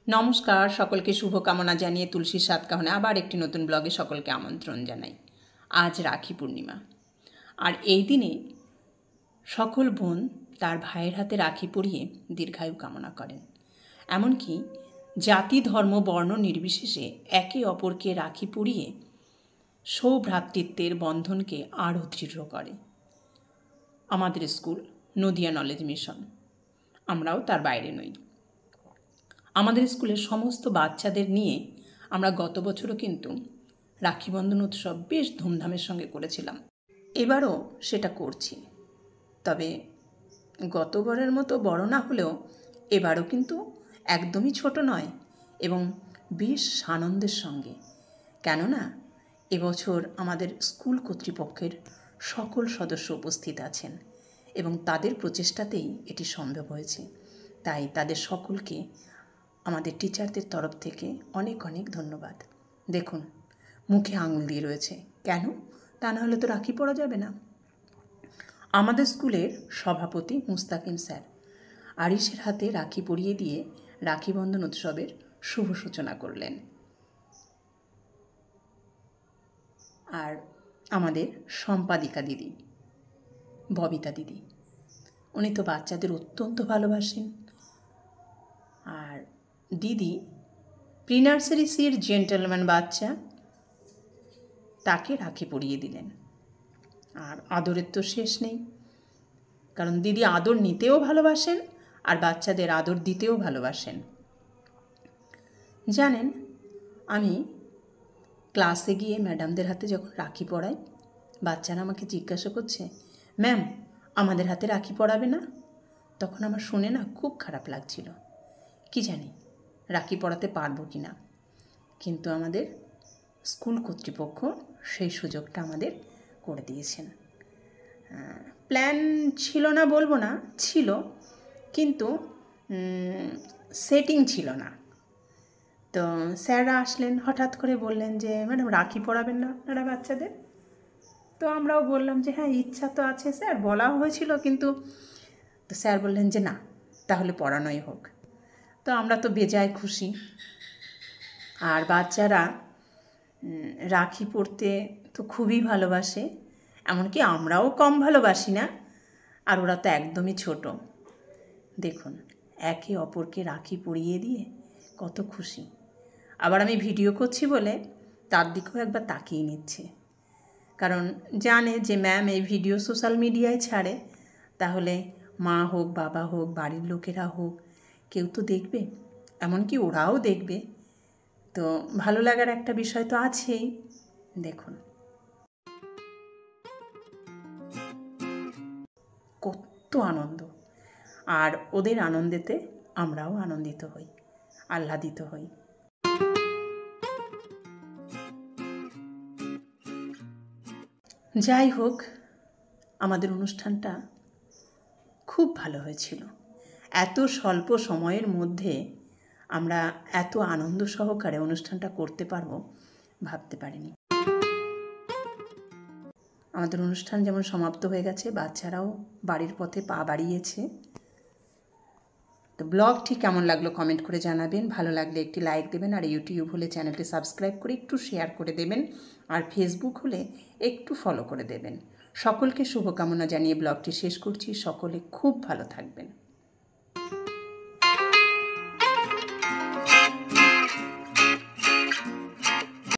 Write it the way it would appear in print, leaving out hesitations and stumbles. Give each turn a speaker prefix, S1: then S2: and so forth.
S1: নমস্কার, সকলকে শুভকামনা জানিয়ে তুলসীর সাত কাহনে আবার একটি নতুন ব্লগে সকলকে আমন্ত্রণ জানাই। আজ রাখি পূর্ণিমা, আর এই দিনে সকল বোন তার ভাইয়ের হাতে রাখি পরিয়ে দীর্ঘায়ু কামনা করেন। এমনকি জাতি ধর্ম বর্ণ নির্বিশেষে একে অপরকে রাখি পরিয়ে সৌভ্রাতৃত্বের বন্ধনকে আরও দৃঢ় করে। আমাদের স্কুল নদিয়া নলেজ মিশন, আমরাও তার বাইরে নই। আমাদের স্কুলের সমস্ত বাচ্চাদের নিয়ে আমরা গত বছরও কিন্তু রাখিবন্ধন উৎসব বেশ ধুমধামের সঙ্গে করেছিলাম। এবারও সেটা করছি, তবে গতবারের মতো বড় না হলেও এবারও কিন্তু একদমই ছোট নয় এবং বেশ আনন্দের সঙ্গে। কেননা এবছর আমাদের স্কুল কর্তৃপক্ষের সকল সদস্য উপস্থিত আছেন এবং তাদের প্রচেষ্টাতেই এটি সম্ভব হয়েছে। তাই তাদের সকলকে আমাদের টিচারদের তরফ থেকে অনেক অনেক ধন্যবাদ। দেখুন, মুখে আঙুল দিয়ে রয়েছে, কেন? তা না হলে তো রাখি পরা যাবে না। আমাদের স্কুলের সভাপতি মুস্তাকিম স্যার আরিশের হাতে রাখি পরিয়ে দিয়ে রাখিবন্ধন উৎসবের শুভ সূচনা করলেন। আর আমাদের সম্পাদিকা দিদি ববিতা দিদি, উনি তো বাচ্চাদের অত্যন্ত ভালোবাসেন। আর দিদি প্রি নার্সারি সির জেন্টলম্যান বাচ্চা, তাকে রাখি পরিয়ে দিলেন। আর আদরের তো শেষ নেই, কারণ দিদি আদর নিতেও ভালোবাসেন আর বাচ্চাদের আদর দিতেও ভালোবাসেন। জানেন, আমি ক্লাসে গিয়ে ম্যাডামদের হাতে যখন রাখি পরাই, বাচ্চারা আমাকে জিজ্ঞাসা করছে, ম্যাম আমাদের হাতে রাখি পরাবে না? তখন আমার শুনে না খুব খারাপ লাগছিল। কি জানি রাখি পরাতে পারবো কি না, কিন্তু আমাদের স্কুল কর্তৃপক্ষ সেই সুযোগটা আমাদের করে দিয়েছেন। প্ল্যান ছিল না বলবো না, ছিল, কিন্তু সেটিং ছিল না। তো স্যাররা আসলেন, হঠাৎ করে বললেন যে ম্যাডাম রাখি পরাবেন না আপনারা বাচ্চাদের? তো আমরাও বললাম যে হ্যাঁ ইচ্ছা তো আছে স্যার, বলাও হয়েছিল, কিন্তু তো স্যার বললেন যে না, তাহলে পড়ানোই হোক। তো আমরা তো বেজায় খুশি। আর বাচ্চারা রাখি পরতে তো খুবই ভালোবাসে, এমনকি আমরাও কম ভালোবাসি না। আর ওরা তো একদমই ছোট। দেখুন, একে অপরকে রাখি পরিয়ে দিয়ে কত খুশি। আবার আমি ভিডিও করছি বলে তার দিকেও একবার তাকিয়ে নিচ্ছে, কারণ জানে যে ম্যাম এই ভিডিও সোশ্যাল মিডিয়ায় ছাড়ে, তাহলে মা হোক, বাবা হোক, বাড়ির লোকেরা হোক, কেউ তো দেখবে, এমনকি ওরাও দেখবে। তো ভালো লাগার একটা বিষয় তো আছেই। দেখুন কত আনন্দ, আর ওদের আনন্দেতে আমরাও আনন্দিত হই, আহ্লাদিত হই। যাই হোক, আমাদের অনুষ্ঠানটা খুব ভালো হয়েছিল। এত স্বল্প সময়ের মধ্যে আমরা এত আনন্দ সহকারে অনুষ্ঠানটা করতে পারবো ভাবতে পারিনি। আমাদের অনুষ্ঠান যেমন সমাপ্ত হয়ে গেছে, বাচ্চারাও বাড়ির পথে পা বাড়িয়েছে। তো ব্লগটি কেমন লাগলো কমেন্ট করে জানাবেন, ভালো লাগলে একটি লাইক দেবেন, আর ইউটিউব হলে চ্যানেলটি সাবস্ক্রাইব করে একটু শেয়ার করে দেবেন, আর ফেসবুক হলে একটু ফলো করে দেবেন। সকলকে শুভকামনা জানিয়ে ব্লগটি শেষ করছি। সকলে খুব ভালো থাকবেন।